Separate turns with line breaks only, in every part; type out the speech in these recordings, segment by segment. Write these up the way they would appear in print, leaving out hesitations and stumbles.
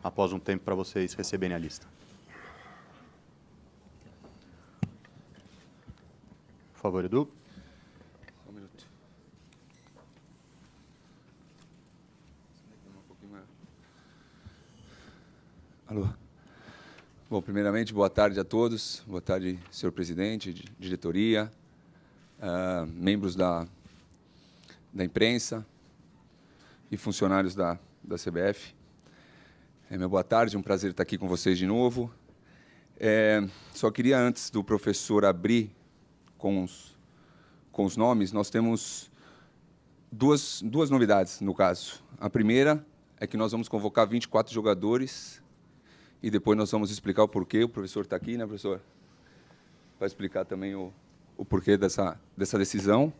após um tempo para vocês receberem a lista. Por favor, Edu.
Só um minuto. Alô. Bom, primeiramente, boa tarde a todos. Boa tarde, senhor presidente, diretoria, membros da imprensa e funcionários da CBF. Meu boa tarde, um prazer estar aqui com vocês de novo. Só queria, antes do professor abrir com os nomes, nós temos duas novidades, no caso. A primeira é que nós vamos convocar 24 jogadores e depois nós vamos explicar o porquê. O professor está aqui, né, professor? Vai explicar também o porquê dessa decisão.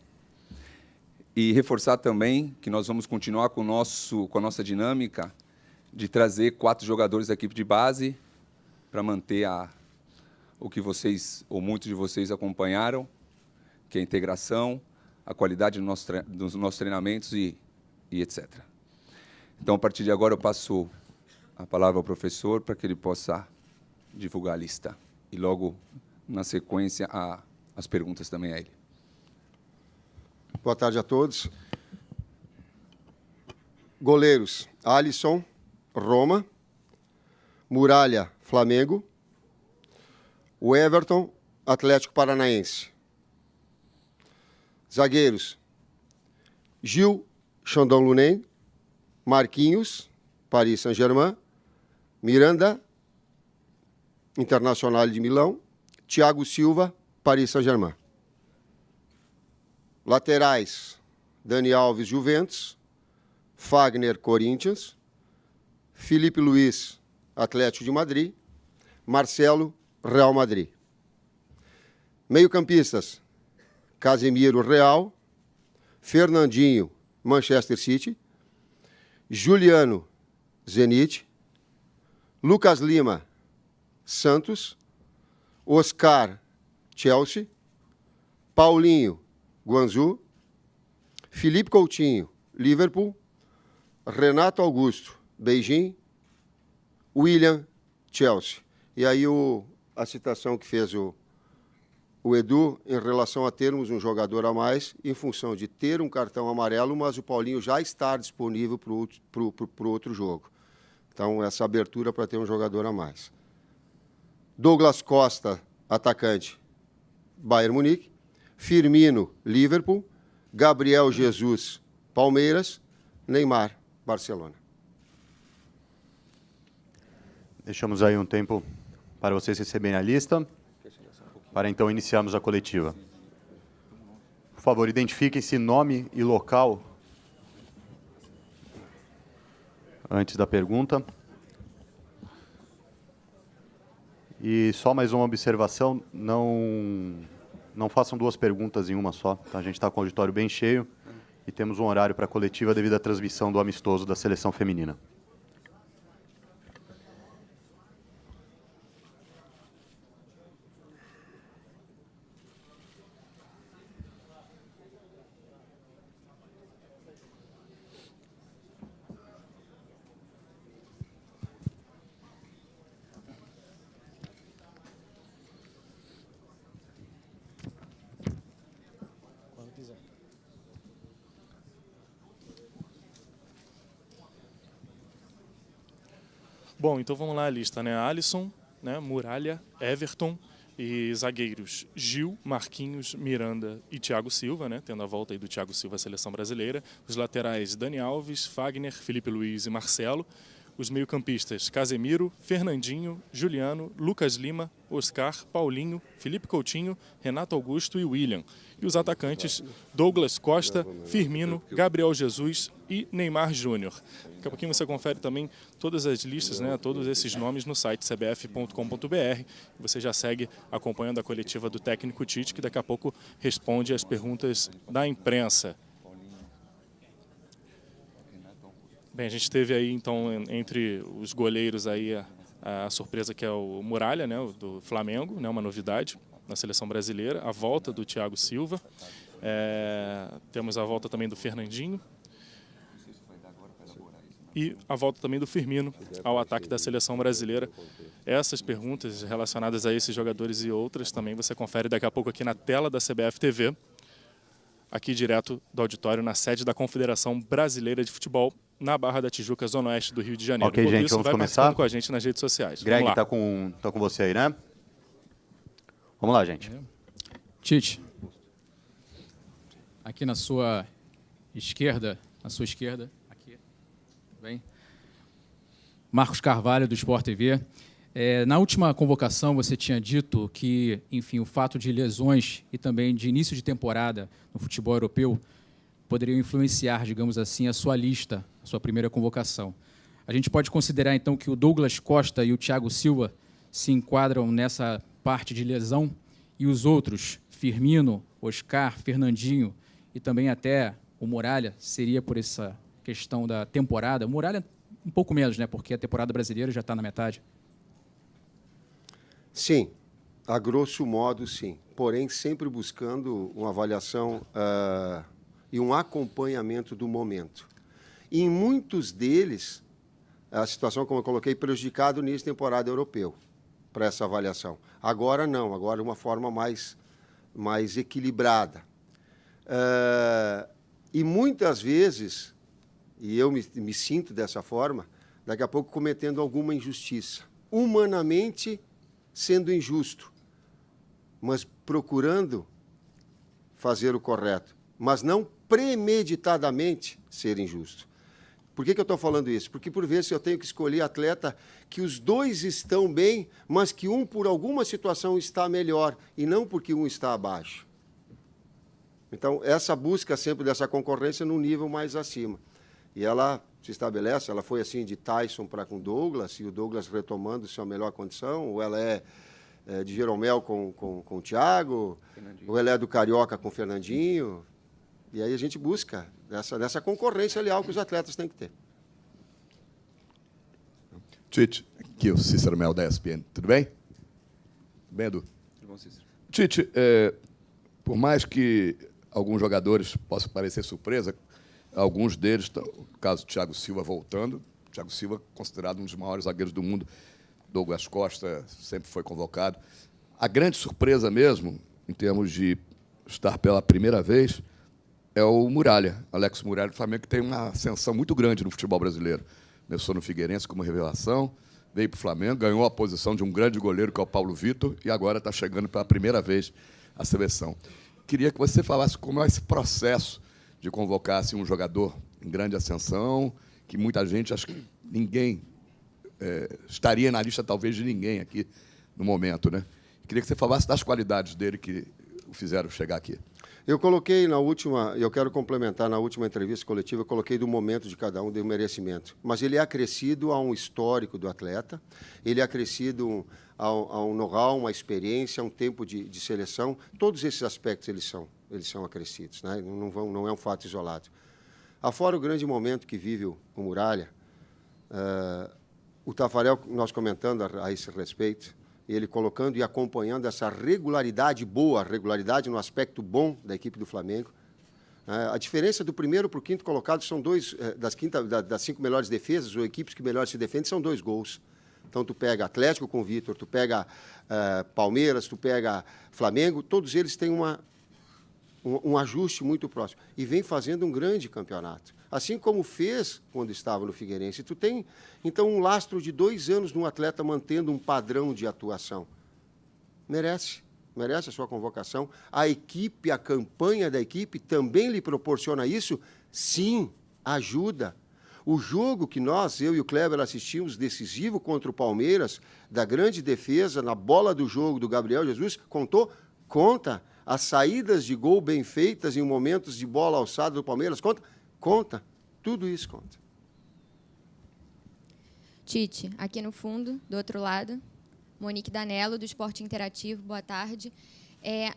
E reforçar também que nós vamos continuar com a nossa dinâmica de trazer 4 jogadores da equipe de base para manter o que vocês, ou muitos de vocês, acompanharam, que é a integração, a qualidade dos nossos treinamentos e etc. Então, a partir de agora, eu passo a palavra ao professor para que ele possa divulgar a lista. E logo, na sequência, as perguntas também a ele.
Boa tarde a todos. Goleiros: Alisson, Roma. Muralha, Flamengo. O Everton, Atlético Paranaense. Zagueiros: Gil, Chandon Lunen. Marquinhos, Paris Saint-Germain. Miranda, Internacional de Milão. Thiago Silva, Paris Saint-Germain. Laterais: Dani Alves, Juventus. Fagner, Corinthians. Felipe Luiz, Atlético de Madrid. Marcelo, Real Madrid. Meio-campistas: Casemiro, Real. Fernandinho, Manchester City. Juliano, Zenit. Lucas Lima, Santos. Oscar, Chelsea. Paulinho, Guangzhou. Felipe Coutinho, Liverpool. Renato Augusto, Beijing. William, Chelsea. E aí a citação que fez o Edu em relação a termos um jogador a mais, em função de ter um cartão amarelo, mas o Paulinho já estar disponível para o outro jogo. Então, essa abertura para ter um jogador a mais. Douglas Costa, atacante, Bayern Munique. Firmino, Liverpool. Gabriel Jesus, Palmeiras. Neymar, Barcelona.
Deixamos aí um tempo para vocês receberem a lista, para então iniciarmos a coletiva. Por favor, identifiquem-se nome e local antes da pergunta. E só mais uma observação, não façam 2 perguntas em uma só, tá? A gente está com o auditório bem cheio e temos um horário para a coletiva devido à transmissão do amistoso da seleção feminina.
Bom, então vamos lá a lista, né? Alisson, né? Muralha, Everton e zagueiros Gil, Marquinhos, Miranda e Thiago Silva, né? Tendo a volta aí do Thiago Silva à seleção brasileira. Os laterais Dani Alves, Fagner, Felipe Luiz e Marcelo. Os meio-campistas Casemiro, Fernandinho, Juliano, Lucas Lima, Oscar, Paulinho, Felipe Coutinho, Renato Augusto e William. E os atacantes Douglas Costa, Firmino, Gabriel Jesus e Neymar Júnior. Daqui a pouquinho você confere também todas as listas, né, todos esses nomes no site cbf.com.br. Você já segue acompanhando a coletiva do técnico Tite, que daqui a pouco responde às perguntas da imprensa. Bem, a gente teve aí, então, entre os goleiros aí a surpresa que é o Muralha, né, do Flamengo, né, uma novidade na seleção brasileira, a volta do Thiago Silva, temos a volta também do Fernandinho e a volta também do Firmino ao ataque da seleção brasileira. Essas perguntas relacionadas a esses jogadores e outras também você confere daqui a pouco aqui na tela da CBF TV, aqui direto do auditório na sede da Confederação Brasileira de Futebol, na Barra da Tijuca, Zona Oeste do Rio de Janeiro.
Ok,
Enquanto
gente,
isso,
vamos
vai
começar?
participando com a gente nas redes sociais.
Greg,
Vamos lá.
tá com você aí, né? Vamos lá, gente.
Tite, aqui na sua esquerda, aqui, bem, Marcos Carvalho, do Sport TV. Na última convocação, você tinha dito que, enfim, o fato de lesões e também de início de temporada no futebol europeu poderiam influenciar, digamos assim, a sua lista, a sua primeira convocação. A gente pode considerar, então, que o Douglas Costa e o Thiago Silva se enquadram nessa parte de lesão e os outros, Firmino, Oscar, Fernandinho e também até o Muralha, seria por essa questão da temporada. O Muralha um pouco menos, né, porque a temporada brasileira já está na metade.
Sim, a grosso modo, sim. Porém, sempre buscando uma avaliação e um acompanhamento do momento. E em muitos deles, a situação, como eu coloquei, prejudicada no início de temporada europeu, para essa avaliação. Agora não, agora de uma forma mais equilibrada. E muitas vezes, e eu me sinto dessa forma, daqui a pouco cometendo alguma injustiça. Humanamente, sendo injusto, mas procurando fazer o correto, mas não premeditadamente ser injusto. Por que eu estou falando isso? Porque, por vezes, eu tenho que escolher atleta que os dois estão bem, mas que um, por alguma situação, está melhor, e não porque um está abaixo. Então, essa busca sempre dessa concorrência num nível mais acima. E ela se estabelece, ela foi assim de Tyson para com Douglas, e o Douglas retomando sua melhor condição, ou ela é de Jeromel com o Thiago, ou ela é do Carioca com o Fernandinho. E aí a gente busca nessa concorrência leal que os atletas têm que ter.
Tite, aqui é o Cícero Mel da ESPN. Tudo bem? Tudo bem, Edu?
Tudo bom, Cícero?
Tite, por mais que alguns jogadores possam parecer surpresa, alguns deles, o caso do Thiago Silva voltando, Thiago Silva considerado um dos maiores zagueiros do mundo, Douglas Costa sempre foi convocado. A grande surpresa mesmo, em termos de estar pela primeira vez, é o Muralha, Alex Muralha do Flamengo, que tem uma ascensão muito grande no futebol brasileiro. Começou no Figueirense como revelação, veio para o Flamengo, ganhou a posição de um grande goleiro, que é o Paulo Vitor, e agora está chegando pela primeira vez à seleção. Queria que você falasse como é esse processo de convocar assim, um jogador em grande ascensão, que muita gente, acho que ninguém estaria na lista, talvez, de ninguém aqui no momento, né? Queria que você falasse das qualidades dele que o fizeram chegar aqui.
Eu coloquei na última, eu quero complementar, na última entrevista coletiva, eu coloquei do momento de cada um, do merecimento. Mas ele é acrescido a um histórico do atleta, ele é acrescido a um know-how, uma experiência, a um tempo de seleção. Todos esses aspectos eles são acrescidos, né? Não é um fato isolado. Afora o grande momento que vive o Muralha, o Tafarel, nós comentando a esse respeito, ele colocando e acompanhando essa regularidade boa, regularidade no aspecto bom da equipe do Flamengo. A diferença do primeiro para o quinto colocado são dois, das 5 melhores defesas, ou equipes que melhor se defendem, são 2 gols. Então, tu pega Atlético com o Vitor, tu pega Palmeiras, tu pega Flamengo, todos eles têm um ajuste muito próximo. E vem fazendo um grande campeonato. Assim como fez quando estava no Figueirense. Tu tem, então, um lastro de 2 anos num atleta mantendo um padrão de atuação. Merece a sua convocação. A equipe, a campanha da equipe também lhe proporciona isso? Sim, ajuda. O jogo que eu e o Kleber assistimos, decisivo contra o Palmeiras, da grande defesa, na bola do jogo do Gabriel Jesus, conta. As saídas de gol bem feitas em momentos de bola alçada do Palmeiras, conta. Tudo isso conta.
Tite, aqui no fundo, do outro lado, Monique Danello, do Esporte Interativo, boa tarde.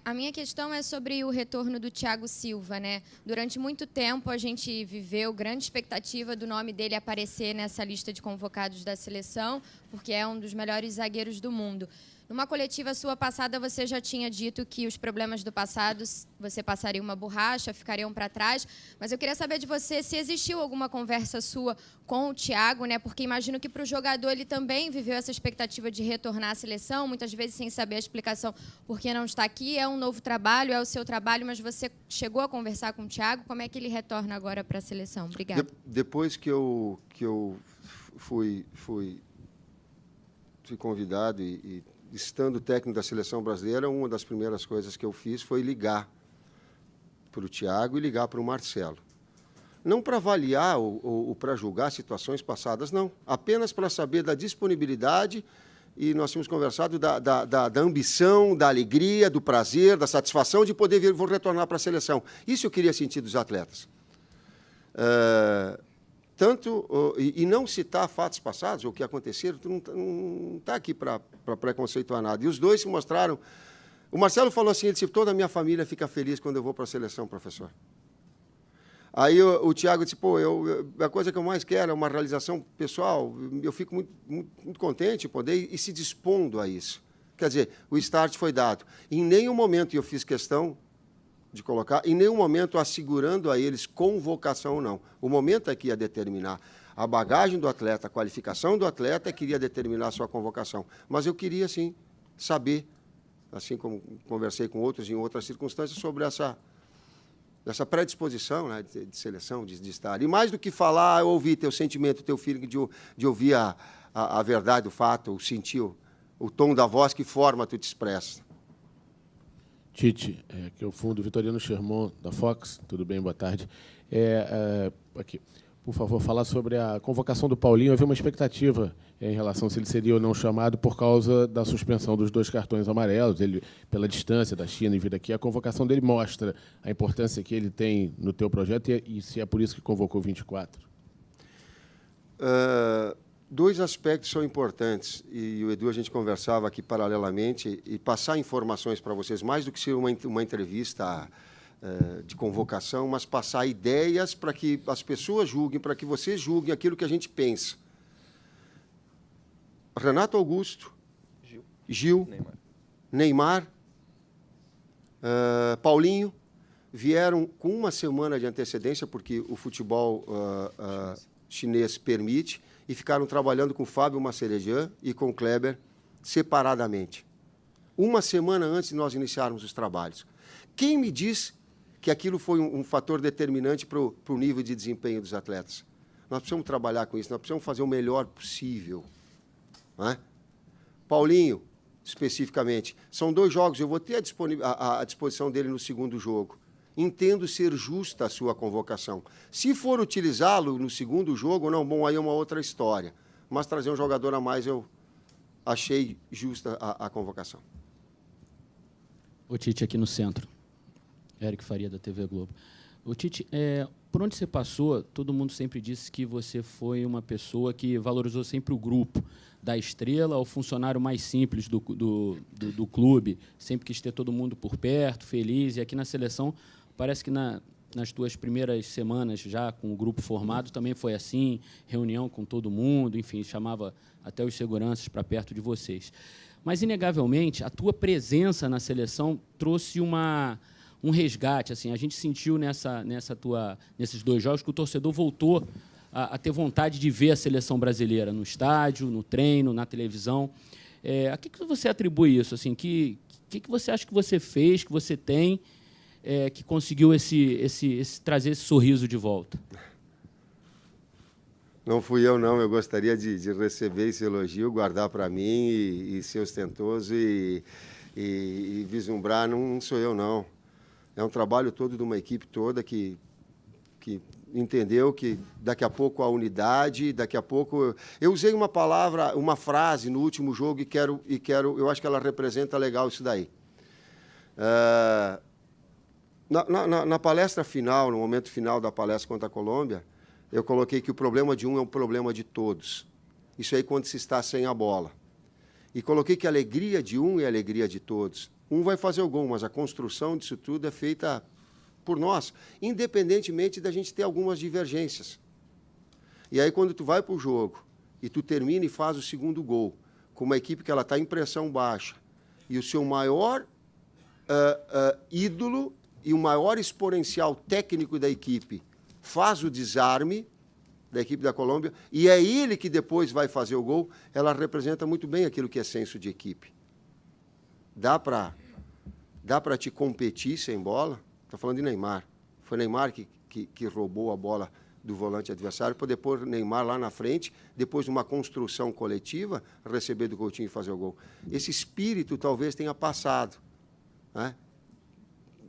A minha questão é sobre o retorno do Thiago Silva, né? Durante muito tempo a gente viveu grande expectativa do nome dele aparecer nessa lista de convocados da seleção, porque é um dos melhores zagueiros do mundo. Numa coletiva sua passada, você já tinha dito que os problemas do passado, você passaria uma borracha, ficariam para trás. Mas eu queria saber de você se existiu alguma conversa sua com o Thiago, né? Porque imagino que para o jogador ele também viveu essa expectativa de retornar à seleção, muitas vezes sem saber a explicação por que não está aqui. É um novo trabalho, é o seu trabalho, mas você chegou a conversar com o Thiago? Como é que ele retorna agora para a seleção? Obrigada.
Depois que eu fui convidado e estando técnico da seleção brasileira, uma das primeiras coisas que eu fiz foi ligar para o Thiago e ligar para o Marcelo. Não para avaliar ou para julgar situações passadas, não. Apenas para saber da disponibilidade, e nós tínhamos conversado da ambição, da alegria, do prazer, da satisfação de poder vir, vou retornar para a seleção. Isso eu queria sentir dos atletas. E não citar fatos passados, ou o que aconteceram, tu não está aqui para preconceituar nada. E os dois se mostraram... O Marcelo falou assim, ele disse, toda a minha família fica feliz quando eu vou para a seleção, professor. Aí o Thiago disse, a coisa que eu mais quero é uma realização pessoal, eu fico muito contente em poder ir se dispondo a isso. Quer dizer, o start foi dado. Em nenhum momento eu fiz questão de colocar, em nenhum momento assegurando a eles convocação ou não. O momento é que ia determinar a bagagem do atleta, a qualificação do atleta, é que iria determinar a sua convocação. Mas eu queria, sim, saber, assim como conversei com outros em outras circunstâncias, sobre essa predisposição, né, de seleção, de estar. E mais do que falar, eu ouvi teu sentimento, teu feeling de ouvir a verdade, o fato, sentir o tom da voz, que forma tu te expressa.
Tite, aqui é o fundo Vitorino Sherman, da Fox. Tudo bem? Boa tarde. Aqui, por favor, falar sobre a convocação do Paulinho. Havia uma expectativa em relação se ele seria ou não chamado por causa da suspensão dos 2 cartões amarelos. Ele, pela distância da China e vir aqui, a convocação dele mostra a importância que ele tem no teu projeto e se é por isso que convocou 24.
2 aspectos são importantes, e o Edu, a gente conversava aqui paralelamente, e passar informações para vocês, mais do que ser uma entrevista de convocação, mas passar ideias para que as pessoas julguem, para que vocês julguem aquilo que a gente pensa. Renato Augusto, Gil, Neymar, Paulinho, vieram com uma semana de antecedência, porque o futebol chinês permite, e ficaram trabalhando com o Fábio Macerejan e com o Kleber separadamente. Uma semana antes de nós iniciarmos os trabalhos. Quem me diz que aquilo foi um fator determinante para o nível de desempenho dos atletas? Nós precisamos trabalhar com isso, nós precisamos fazer o melhor possível. Não é? Paulinho, especificamente, são 2 jogos, eu vou ter a disposição dele no segundo jogo. Entendo ser justa a sua convocação. Se for utilizá-lo no segundo jogo, não, bom, aí é uma outra história. Mas trazer um jogador a mais, eu achei justa a convocação.
O Tite aqui no centro. Érico Faria, da TV Globo. O Tite, por onde você passou, todo mundo sempre disse que você foi uma pessoa que valorizou sempre o grupo, da estrela ao funcionário mais simples do clube, sempre quis ter todo mundo por perto, feliz, e aqui na seleção parece que nas tuas primeiras semanas já com o grupo formado também foi assim, reunião com todo mundo, enfim, chamava até os seguranças para perto de vocês. Mas, inegavelmente, a tua presença na seleção trouxe um resgate. Assim, a gente sentiu nesses 2 jogos que o torcedor voltou a ter vontade de ver a seleção brasileira no estádio, no treino, na televisão. A que você atribui isso? Assim, que você acha que você fez, que você tem, que conseguiu trazer esse sorriso de volta?
Não fui eu, não. Eu gostaria de receber esse elogio, guardar para mim e ser ostentoso e vislumbrar. Não sou eu, não. É um trabalho todo de uma equipe toda que entendeu que daqui a pouco a unidade, daqui a pouco... Eu usei uma frase no último jogo e quero, eu acho que ela representa legal isso daí. Na palestra final, no momento final da palestra contra a Colômbia, eu coloquei que o problema de um é um problema de todos. Isso aí quando se está sem a bola. E coloquei que a alegria de um é a alegria de todos. Um vai fazer o gol, mas a construção disso tudo é feita por nós, independentemente da gente ter algumas divergências. E aí, quando tu vai para o jogo e tu termina e faz o segundo gol, com uma equipe que ela está em pressão baixa, e o seu maior ídolo e o maior exponencial técnico da equipe faz o desarme da equipe da Colômbia, e é ele que depois vai fazer o gol, ela representa muito bem aquilo que é senso de equipe. Dá para te competir sem bola? Estou falando de Neymar. Foi Neymar que roubou a bola do volante adversário para depois Neymar lá na frente, depois de uma construção coletiva, receber do Coutinho e fazer o gol. Esse espírito talvez tenha passado, né?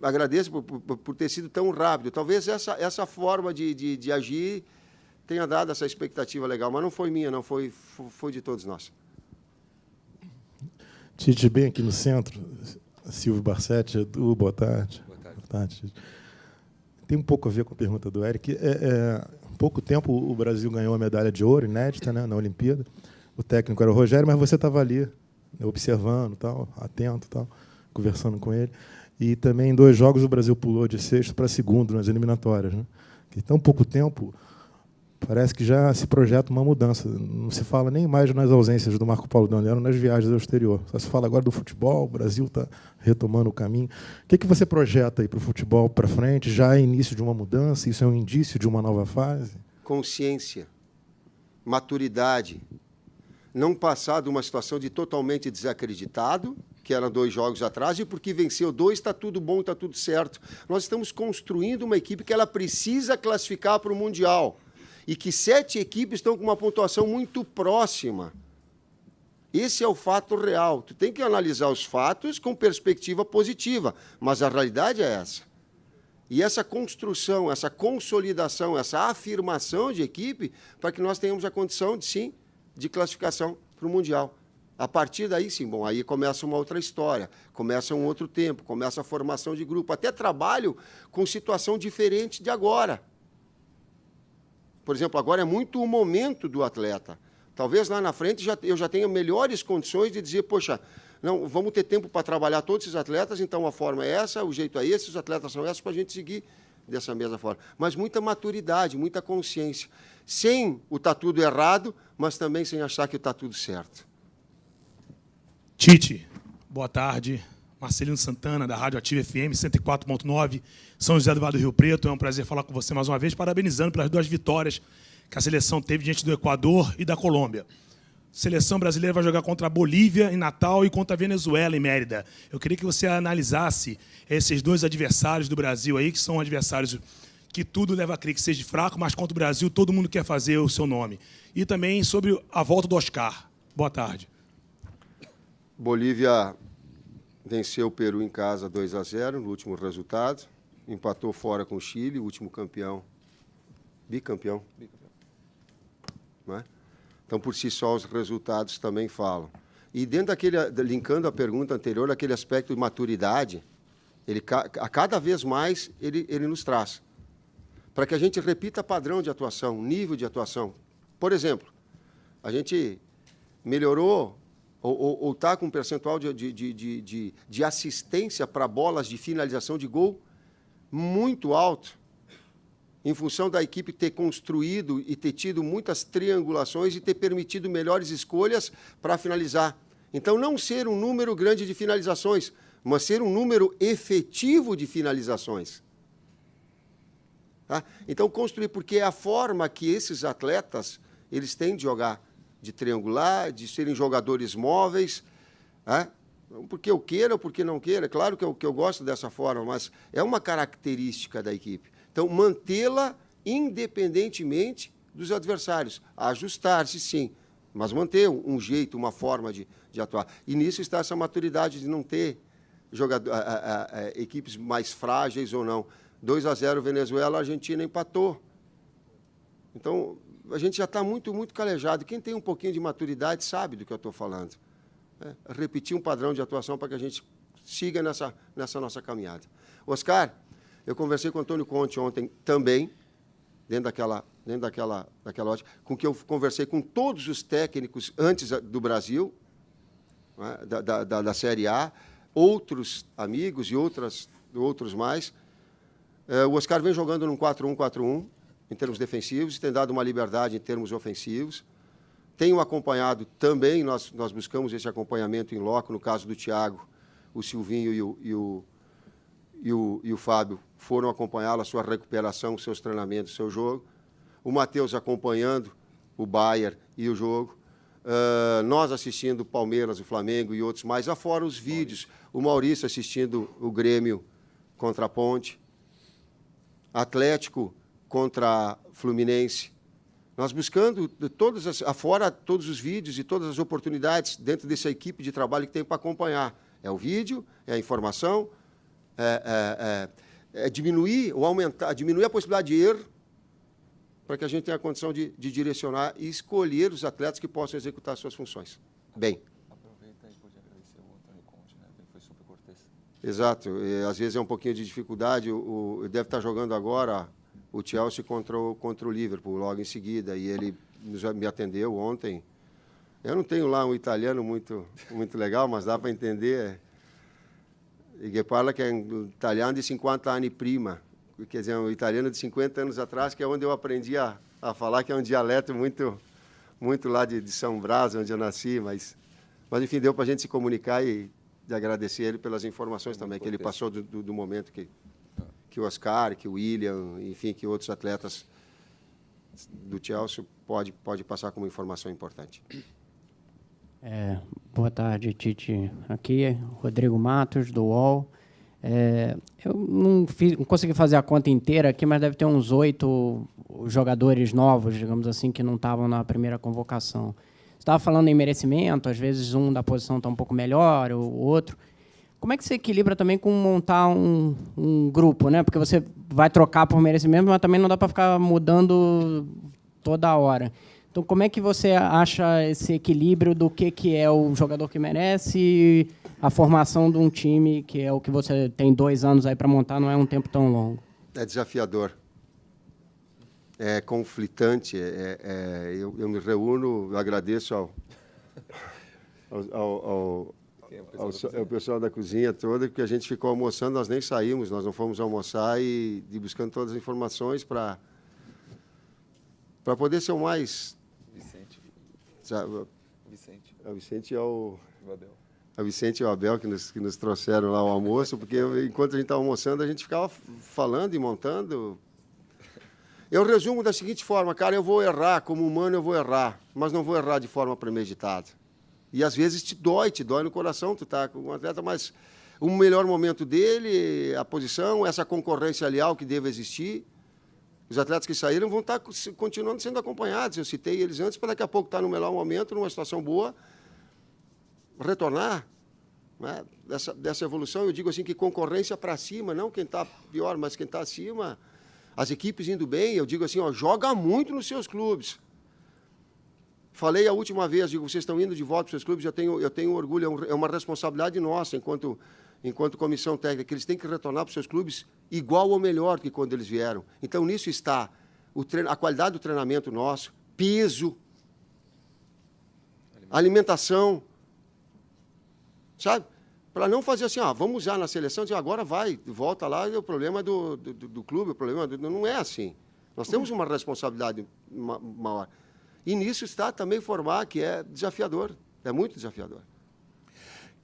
Agradeço por ter sido tão rápido. Talvez essa forma de agir tenha dado essa expectativa legal, mas não foi minha, não, foi de todos nós.
Tite, bem aqui no centro, Silvio Barsetti, Edu, boa tarde.
Boa tarde.
Boa tarde, Tite. Tem um pouco a ver com a pergunta do Eric. Há pouco tempo o Brasil ganhou a medalha de ouro, inédita, né, na Olimpíada. O técnico era o Rogério, mas você estava ali, né, observando, tal, atento, tal, conversando com ele. E também em 2 jogos o Brasil pulou de 6º para 2º nas eliminatórias, né? Em tão pouco tempo, parece que já se projeta uma mudança. Não se fala nem mais nas ausências do Marco Paulo D'Onofrio, nas viagens ao exterior. Só se fala agora do futebol, o Brasil está retomando o caminho. O que você projeta aí para o futebol para frente? Já é início de uma mudança? Isso é um indício de uma nova fase?
Consciência, maturidade, não passar de uma situação de totalmente desacreditado, que eram 2 jogos atrás, e porque venceu 2, está tudo bom, está tudo certo. Nós estamos construindo uma equipe que ela precisa classificar para o Mundial, e que 7 equipes estão com uma pontuação muito próxima. Esse é o fato real. Tu tem que analisar os fatos com perspectiva positiva, mas a realidade é essa. E essa construção, essa consolidação, essa afirmação de equipe, para que nós tenhamos a condição, sim, de classificação para o Mundial. A partir daí, sim, bom, aí começa uma outra história, começa um outro tempo, começa a formação de grupo, até trabalho com situação diferente de agora. Por exemplo, agora é muito o momento do atleta. Talvez lá na frente eu já tenha melhores condições de dizer, poxa, não, vamos ter tempo para trabalhar todos esses atletas, então a forma é essa, o jeito é esse, os atletas são esses, para a gente seguir dessa mesma forma. Mas muita maturidade, muita consciência. Sem o tá tudo errado, mas também sem achar que está tudo certo.
Tite, boa tarde. Marcelino Santana, da Rádio Ativa FM 104.9, São José do Vale do Rio Preto. É um prazer falar com você mais uma vez, parabenizando pelas 2 vitórias que a seleção teve diante do Equador e da Colômbia. A seleção brasileira vai jogar contra a Bolívia em Natal e contra a Venezuela em Mérida. Eu queria que você analisasse esses 2 adversários do Brasil aí, que são adversários que tudo leva a crer que seja fraco, mas contra o Brasil todo mundo quer fazer o seu nome. E também sobre a volta do Oscar. Boa tarde.
Bolívia venceu o Peru em casa 2-0 no último resultado, empatou fora com o Chile, o último campeão, bicampeão. Não é? Então, por si só, os resultados também falam. E dentro daquele, linkando a pergunta anterior, aquele aspecto de maturidade, a cada vez mais ele nos traz, para que a gente repita padrão de atuação, nível de atuação. Por exemplo, a gente melhorou ou está com um percentual de assistência para bolas de finalização de gol muito alto, em função da equipe ter construído e ter tido muitas triangulações e ter permitido melhores escolhas para finalizar. Então, não ser um número grande de finalizações, mas ser um número efetivo de finalizações. Tá? Então, construir, porque é a forma que esses atletas eles têm de jogar, de triangular, de serem jogadores móveis, né? Porque eu queira ou porque não queira. Claro que eu gosto dessa forma, mas é uma característica da equipe. Então, mantê-la independentemente dos adversários. Ajustar-se, sim, mas manter um jeito, uma forma de atuar. E nisso está essa maturidade de não ter equipes mais frágeis ou não. 2-0 Venezuela, a Argentina empatou. Então, a gente já está muito, muito calejado. Quem tem um pouquinho de maturidade sabe do que eu estou falando. Repetir um padrão de atuação para que a gente siga nessa nossa caminhada. Oscar, eu conversei com o Antônio Conte ontem também, dentro daquela ótica, com que eu conversei com todos os técnicos antes do Brasil, né, da Série A, outros amigos e outros mais. O Oscar vem jogando num 4-1-4-1, em termos defensivos, tem dado uma liberdade em termos ofensivos, Tenho acompanhado também, nós buscamos esse acompanhamento em loco, no caso do Thiago, o Silvinho e o Fábio foram acompanhá-lo, a sua recuperação, seus treinamentos, seu jogo. O Matheus acompanhando o Bayern e o jogo. Nós assistindo o Palmeiras, o Flamengo e outros mais, afora os vídeos. O Maurício assistindo o Grêmio contra a Ponte. Atlético contra Fluminense. Nós buscando afora todos os vídeos e todas as oportunidades dentro dessa equipe de trabalho que tem para acompanhar. É o vídeo, é a informação, diminuir ou aumentar, diminuir a possibilidade de erro para que a gente tenha a condição de direcionar e escolher os atletas que possam executar suas funções. Bem.
Aproveita e pode agradecer o Antônio Conte, né? Ele foi super cortês.
Exato. Às vezes é um pouquinho de dificuldade. Deve estar jogando agora o Chelsea contra o Liverpool, logo em seguida, e ele me atendeu ontem. Eu não tenho lá um italiano muito legal, mas dá para entender. E che parla che è un italiano di 50 anni prima, quer dizer, um italiano de 50 anos atrás, que é onde eu aprendi a falar, que é um dialeto muito lá de São Brás, onde eu nasci, mas enfim, deu para a gente se comunicar e de agradecer ele pelas informações também, que ele passou do momento que o Oscar, que o William, enfim, que outros atletas do Chelsea pode passar como informação importante.
Boa tarde, Tite. Aqui é Rodrigo Matos, do UOL. Eu não consegui fazer a conta inteira aqui, mas deve ter uns 8 jogadores novos, digamos assim, que não estavam na primeira convocação. Você estava falando em merecimento, às vezes um da posição está um pouco melhor, o outro. Como é que você equilibra também com montar um grupo, né? Porque você vai trocar por merecimento, mas também não dá para ficar mudando toda hora. Então, como é que você acha esse equilíbrio do que é o jogador que merece e a formação de um time, que é o que você tem 2 anos aí para montar, não é um tempo tão longo?
É desafiador. É conflitante. Eu me reúno, eu agradeço ao pessoal da cozinha toda, porque a gente ficou almoçando, nós nem saímos, nós não fomos almoçar e buscando todas as informações para poder ser o mais... Vicente e o Abel que nos trouxeram lá o almoço, porque enquanto a gente estava almoçando, a gente ficava falando e montando. Eu resumo da seguinte forma, cara, eu vou errar, como humano eu vou errar, mas não vou errar de forma premeditada. E às vezes te dói no coração, tu tá com um atleta, mas o melhor momento dele, a posição, essa concorrência leal que deve existir. Os atletas que saíram vão estar continuando sendo acompanhados. Eu citei eles antes, para daqui a pouco estar no melhor momento, numa situação boa, retornar, né, dessa evolução. Eu digo assim que concorrência para cima, não quem está pior, mas quem está acima. As equipes indo bem, eu digo assim, joga muito nos seus clubes. Falei a última vez, digo, vocês estão indo de volta para os seus clubes, eu tenho orgulho, é uma responsabilidade nossa, enquanto comissão técnica, que eles têm que retornar para os seus clubes igual ou melhor que quando eles vieram. Então, nisso está a qualidade do treinamento nosso, peso, alimentação, sabe? Para não fazer assim, vamos usar na seleção, dizer, agora vai, volta lá, é o problema do clube, o problema não é assim. Nós temos uma responsabilidade maior. E nisso está também formar, que é desafiador, é muito desafiador.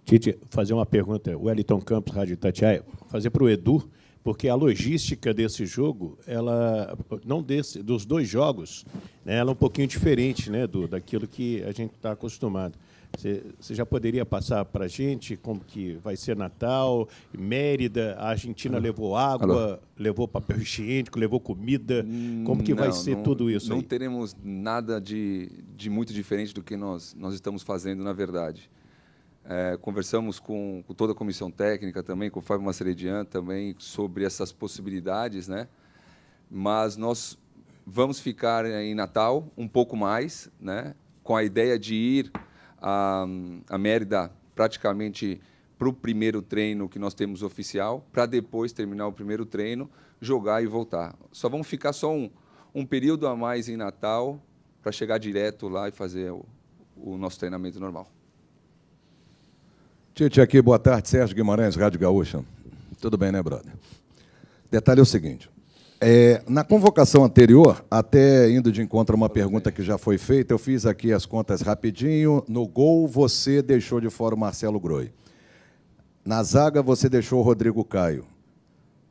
Tite, fazer uma pergunta, o Wellington Campos, Rádio Itatiaia, fazer para o Edu, porque a logística desse jogo, ela não dos 2 jogos, né, ela é um pouquinho diferente, né, daquilo que a gente está acostumado. Você já poderia passar para a gente como que vai ser Natal, Mérida, a Argentina levou água, levou papel higiênico, levou comida, como que vai ser tudo isso?
Não teremos nada de muito diferente do que nós estamos fazendo, na verdade. Conversamos com toda a comissão técnica também, com o Fábio Maceredian também, sobre essas possibilidades, né? Mas nós vamos ficar em Natal um pouco mais, né? Com a ideia de ir a Mérida praticamente para o primeiro treino que nós temos oficial, para depois terminar o primeiro treino, jogar e voltar. Só vamos ficar só um período a mais em Natal para chegar direto lá e fazer o nosso treinamento normal.
Tite, aqui, boa tarde, Sérgio Guimarães, Rádio Gaúcha. Tudo bem, né, brother? Detalhe é o seguinte,
Na convocação anterior, até indo de encontro a uma pergunta que já foi feita, eu fiz aqui as contas rapidinho. No gol, você deixou de fora o Marcelo Groi. Na zaga, você deixou o Rodrigo Caio.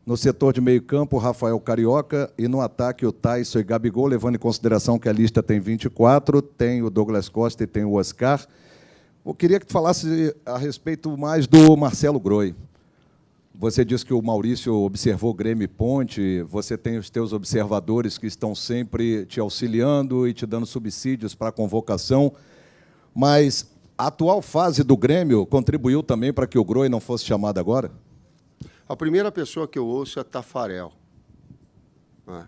No setor de meio-campo, o Rafael Carioca. E no ataque, o Taison e Gabigol, levando em consideração que a lista tem 24, tem o Douglas Costa e tem o Oscar. Eu queria que tu falasse a respeito mais do Marcelo Groi. Você disse que o Maurício observou Grêmio e Ponte, você tem os teus observadores que estão sempre te auxiliando e te dando subsídios para a convocação, mas a atual fase do Grêmio contribuiu também para que o Groi não fosse chamado agora?
A primeira pessoa que eu ouço é Tafarel. Né?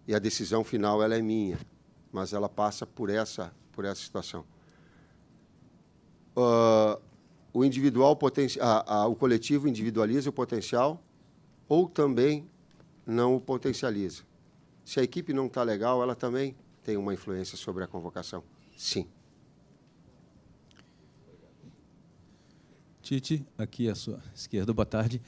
E a decisão final ela é minha, mas ela passa por essa situação. O individual o coletivo individualiza o potencial ou também não o potencializa. Se a equipe não está legal, ela também tem uma influência sobre a convocação. Sim.
Tite, aqui à sua esquerda, boa tarde.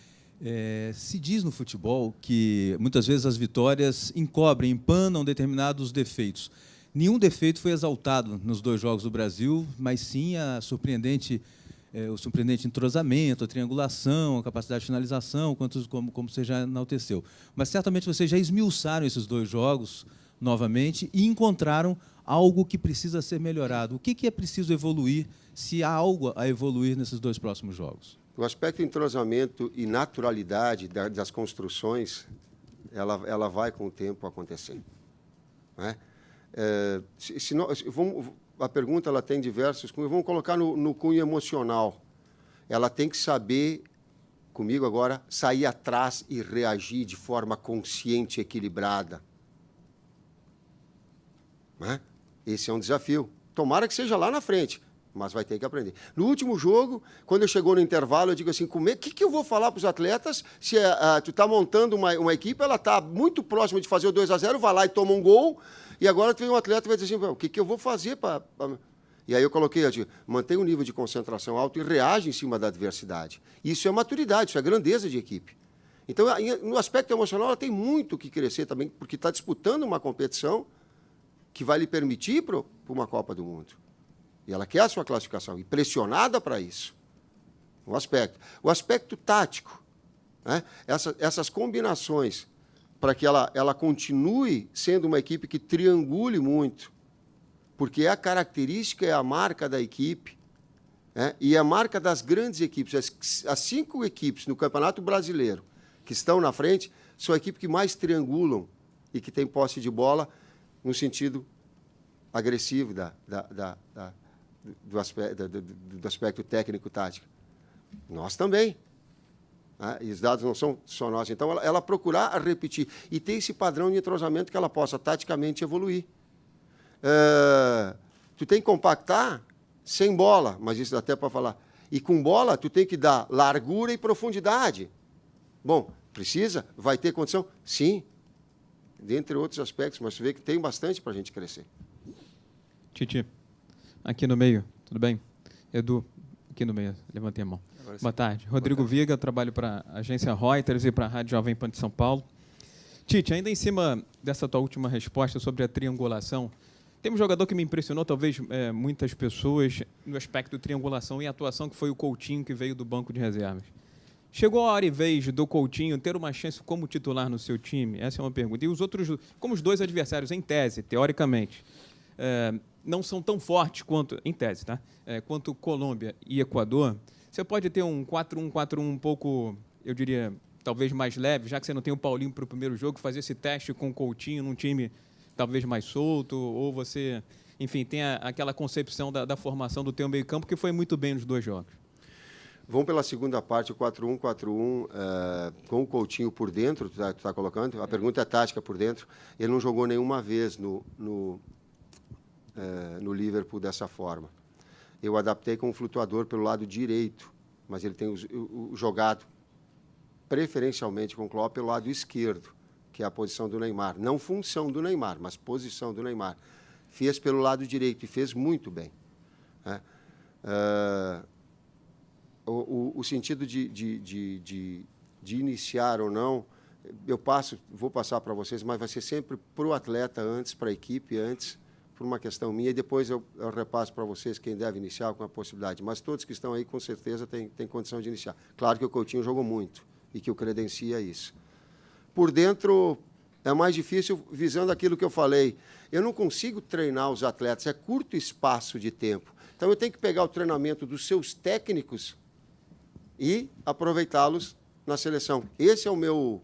Se diz no futebol que muitas vezes as vitórias encobrem, empanam determinados defeitos. Nenhum defeito foi exaltado nos 2 jogos do Brasil, mas sim o surpreendente entrosamento, a triangulação, a capacidade de finalização, como você já enalteceu. Mas certamente vocês já esmiuçaram esses 2 jogos novamente e encontraram algo que precisa ser melhorado. O que é preciso evoluir, se há algo a evoluir nesses 2 próximos jogos?
O aspecto de entrosamento e naturalidade das construções, ela vai com o tempo acontecer. Né? A pergunta ela tem diversos cunhos. Vamos colocar no cunho emocional. Ela tem que saber, comigo agora, sair atrás e reagir de forma consciente e equilibrada. Né? Esse é um desafio. Tomara que seja lá na frente, mas vai ter que aprender. No último jogo, quando eu chegou no intervalo, eu digo assim, o que eu vou falar para os atletas se tu está montando uma equipe, ela está muito próxima de fazer o 2-0, vai lá e toma um gol, e agora tem um atleta que vai dizer assim, o que eu vou fazer para... E aí eu coloquei, eu digo, mantém um nível de concentração alto e reage em cima da adversidade. Isso é maturidade, isso é grandeza de equipe. Então, no aspecto emocional, ela tem muito que crescer também, porque está disputando uma competição que vai lhe permitir para uma Copa do Mundo. E ela quer a sua classificação, e pressionada para isso. O aspecto tático, né? Essas combinações, para que ela continue sendo uma equipe que triangule muito, porque a característica, é a marca da equipe, né? E a marca das grandes equipes. As 5 equipes no Campeonato Brasileiro que estão na frente são a equipe que mais triangulam e que tem posse de bola no sentido agressivo do aspecto técnico-tático. Nós também. Né? E os dados não são só nossos. Então, ela procurar repetir e ter esse padrão de entrosamento que ela possa taticamente evoluir. Tu tem que compactar sem bola, mas isso dá até para falar. E com bola, tu tem que dar largura e profundidade. Bom, precisa? Vai ter condição? Sim. Dentre outros aspectos, mas tu vê que tem bastante para a gente crescer.
Titi, aqui no meio, tudo bem? Edu, aqui no meio, levantei a mão. Boa tarde. Rodrigo Viga, trabalho para a agência Reuters e para a Rádio Jovem Pan de São Paulo. Tite, ainda em cima dessa tua última resposta sobre a triangulação, tem um jogador que me impressionou, talvez muitas pessoas, no aspecto de triangulação e atuação, que foi o Coutinho, que veio do banco de reservas. Chegou a hora e vez do Coutinho ter uma chance como titular no seu time? Essa é uma pergunta. E os outros, como os 2 adversários, em tese, teoricamente, não são tão fortes quanto, em tese, tá? Quanto Colômbia e Equador, você pode ter um 4-1-4-1 um pouco, eu diria, talvez mais leve, já que você não tem o Paulinho para o primeiro jogo, fazer esse teste com o Coutinho num time talvez mais solto, ou você, enfim, tem aquela concepção da formação do teu meio-campo que foi muito bem nos 2 jogos.
Vamos pela segunda parte, o 4-1-4-1, com o Coutinho por dentro, tu tá colocando? A pergunta é tática por dentro. Ele não jogou nenhuma vez no Liverpool dessa forma. Eu adaptei com um flutuador pelo lado direito, mas ele tem jogado preferencialmente com o Klopp pelo lado esquerdo, que é a posição do Neymar. Não função do Neymar, mas posição do Neymar. Fez pelo lado direito e fez muito bem. Né? O sentido de iniciar ou não vou passar para vocês, mas vai ser sempre para o atleta antes, para a equipe antes, por uma questão minha, e depois eu repasso para vocês quem deve iniciar com a possibilidade. Mas todos que estão aí, com certeza, têm condição de iniciar. Claro que o Coutinho jogou muito e que o credencia isso. Por dentro, é mais difícil, visando aquilo que eu falei. Eu não consigo treinar os atletas, é curto espaço de tempo. Então, eu tenho que pegar o treinamento dos seus técnicos e aproveitá-los na seleção. Esse é o meu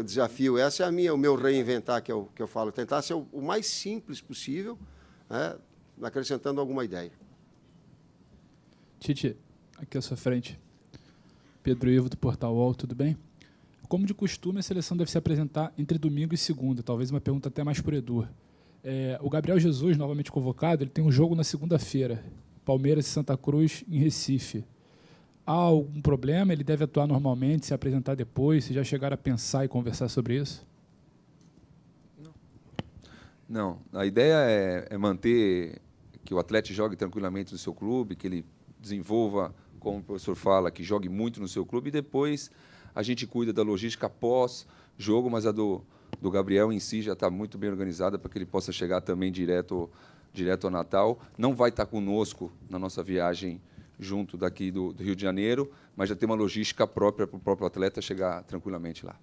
desafio, esse é o meu reinventar, que eu falo. Tentar ser o mais simples possível, né, acrescentando alguma ideia.
Tite, aqui à sua frente. Pedro Ivo, do Portal UOL, tudo bem? Como de costume, a seleção deve se apresentar entre domingo e segunda. Talvez uma pergunta até mais por Edu. O Gabriel Jesus, novamente convocado, ele tem um jogo na segunda-feira. Palmeiras e Santa Cruz, em Recife. Há algum problema? Ele deve atuar normalmente, se apresentar depois? Se já chegaram a pensar e conversar sobre isso?
Não. A ideia é manter que o atleta jogue tranquilamente no seu clube, que ele desenvolva, como o professor fala, que jogue muito no seu clube, e depois a gente cuida da logística pós-jogo, mas a do Gabriel em si já está muito bem organizada para que ele possa chegar também direto ao Natal. Não vai estar conosco na nossa viagem junto daqui do Rio de Janeiro, mas já tem uma logística própria para o próprio atleta chegar tranquilamente lá.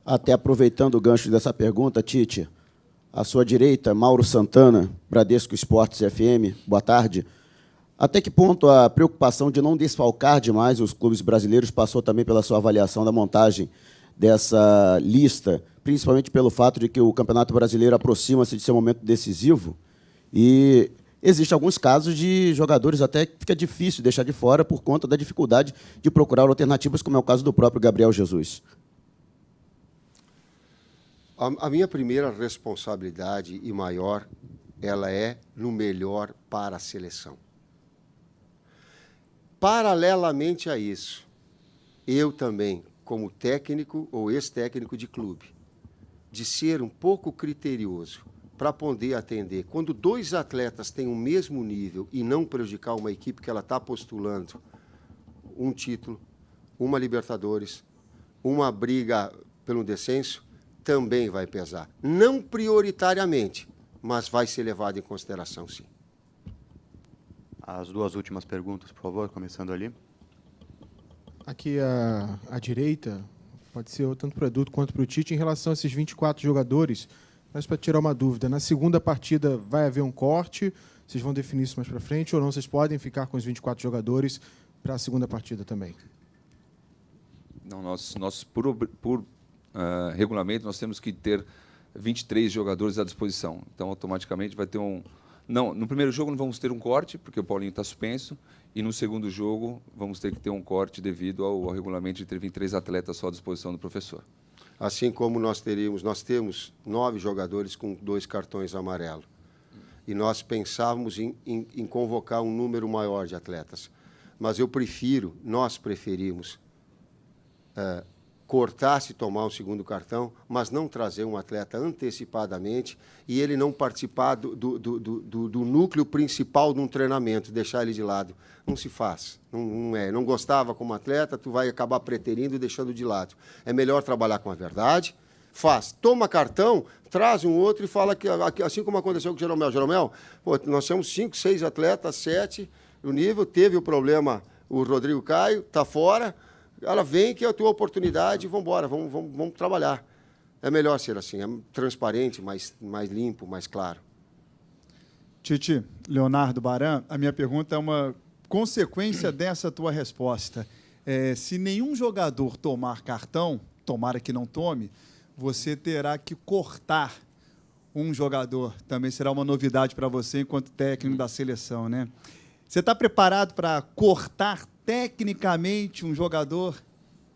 Até aproveitando o gancho dessa pergunta, Tite, à sua direita, Mauro Santana, Bradesco Esportes FM, boa tarde. Até que ponto a preocupação de não desfalcar demais os clubes brasileiros passou também pela sua avaliação da montagem dessa lista, principalmente pelo fato de que o Campeonato Brasileiro aproxima-se de seu momento decisivo e existem alguns casos de jogadores até que fica difícil deixar de fora por conta da dificuldade de procurar alternativas, como é o caso do próprio Gabriel Jesus?
A minha primeira responsabilidade e maior, ela é no melhor para a seleção. Paralelamente a isso, eu também, como técnico ou ex-técnico de clube, de ser um pouco criterioso para poder atender. Quando dois atletas têm o mesmo nível e não prejudicar uma equipe que ela está postulando um título, uma Libertadores, uma briga pelo descenso, também vai pesar. Não prioritariamente, mas vai ser levado em consideração, sim.
As duas últimas perguntas, por favor, começando ali.
Aqui à direita, pode ser tanto para o Edu quanto para o Tite, em relação a esses 24 jogadores, mas para tirar uma dúvida, na segunda partida vai haver um corte, vocês vão definir isso mais para frente, ou não, vocês podem ficar com os 24 jogadores para a segunda partida também?
Não, por regulamento, nós temos que ter 23 jogadores à disposição. Então, automaticamente, vai ter um... Não, no primeiro jogo não vamos ter um corte, porque o Paulinho está suspenso, e no segundo jogo vamos ter que ter um corte devido ao regulamento de ter 23 atletas só à disposição do professor.
Assim como nós temos 9 jogadores com 2 cartões amarelos. E nós pensávamos em convocar um número maior de atletas. Mas nós preferimos cortar se tomar um segundo cartão, mas não trazer um atleta antecipadamente e ele não participar do núcleo principal de um treinamento, deixar ele de lado. Não se faz. Não gostava como atleta, tu vai acabar preterindo e deixando de lado. É melhor trabalhar com a verdade. Toma cartão, traz um outro e fala que, assim como aconteceu com o Jeromel. Jeromel, nós temos 5, 6 atletas, 7 no nível, teve o problema, o Rodrigo Caio, está fora. Ela vem que é a tua oportunidade e vamos embora, vamos trabalhar. É melhor ser assim, é transparente, mais limpo, mais claro.
Tite, Leonardo Baran, a minha pergunta é uma consequência dessa tua resposta. Se nenhum jogador tomar cartão, tomara que não tome, você terá que cortar um jogador. Também será uma novidade para você enquanto técnico da seleção, né? Você está preparado para cortar tecnicamente um jogador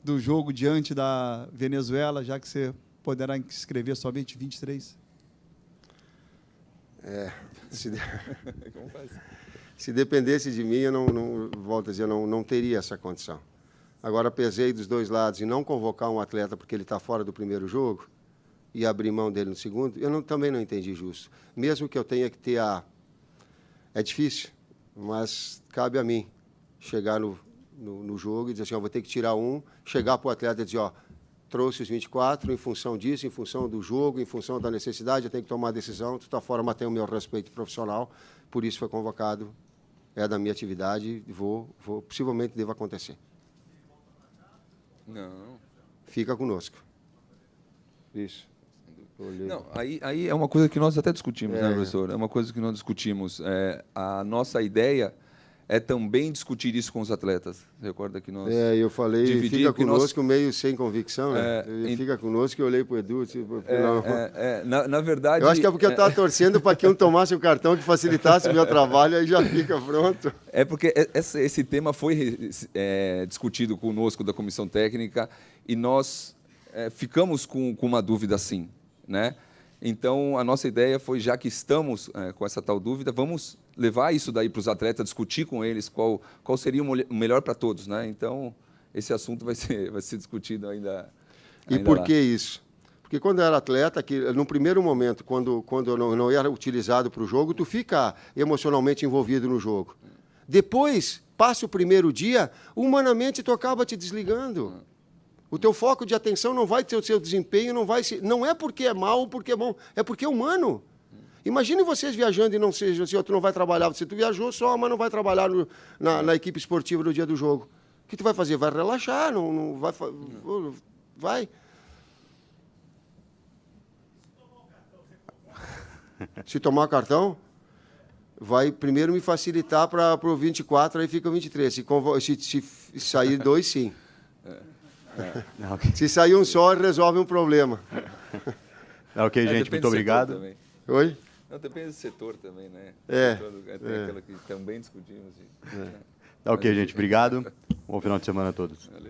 do jogo diante da Venezuela, já que você poderá inscrever somente 23?
Se dependesse de mim, eu volto a dizer, não teria essa condição. Agora, pesei dos dois lados e não convocar um atleta porque ele está fora do primeiro jogo e abrir mão dele no segundo, eu também não entendi justo. Mesmo que eu tenha que ter É difícil, mas cabe a mim chegar no jogo e dizer assim, vou ter que tirar um, chegar para o atleta e dizer, trouxe os 24, em função disso, em função do jogo, em função da necessidade, eu tenho que tomar a decisão, tu está fora, mas tem o meu respeito profissional, por isso foi convocado, é da minha atividade, possivelmente deva acontecer.
Não.
Fica conosco. Isso.
Não, aí é uma coisa que nós até discutimos, né, professor? É uma coisa que nós discutimos. A nossa ideia é também discutir isso com os atletas. Você recorda que nós...
eu falei, fica conosco meio sem convicção, né? Fica conosco, eu olhei para o Edu. Tipo,
na verdade...
Eu acho que é porque eu estava torcendo para que um tomasse o cartão que facilitasse o meu trabalho, aí já fica pronto.
É porque esse tema foi discutido conosco da comissão técnica e nós ficamos com uma dúvida assim, né? Então, a nossa ideia foi, já que estamos com essa tal dúvida, vamos levar isso daí para os atletas, discutir com eles qual seria o melhor para todos, né? Então, esse assunto vai ser discutido ainda.
E por que isso? Porque quando eu era atleta, que no primeiro momento, quando eu não era utilizado para o jogo, tu fica emocionalmente envolvido no jogo. Depois, passa o primeiro dia, humanamente tu acaba te desligando. O teu foco de atenção não vai ter o seu desempenho, não é porque é mal ou porque é bom, é porque é humano. Imagine vocês viajando e não seja assim, tu não vai trabalhar, você tu viajou só, mas não vai trabalhar na equipe esportiva no dia do jogo. O que tu vai fazer? Vai relaxar, não vai... Vai. Se tomar cartão, vai primeiro me facilitar para o 24, aí fica o 23. Se sair 2, sim. Se sair um só, resolve um problema.
Ok, gente, muito obrigado.
Oi?
Não, depende do setor também, né?
Tem
aquela que também discutimos.
Ok, gente, obrigado. Bom final de semana a todos.
Valeu.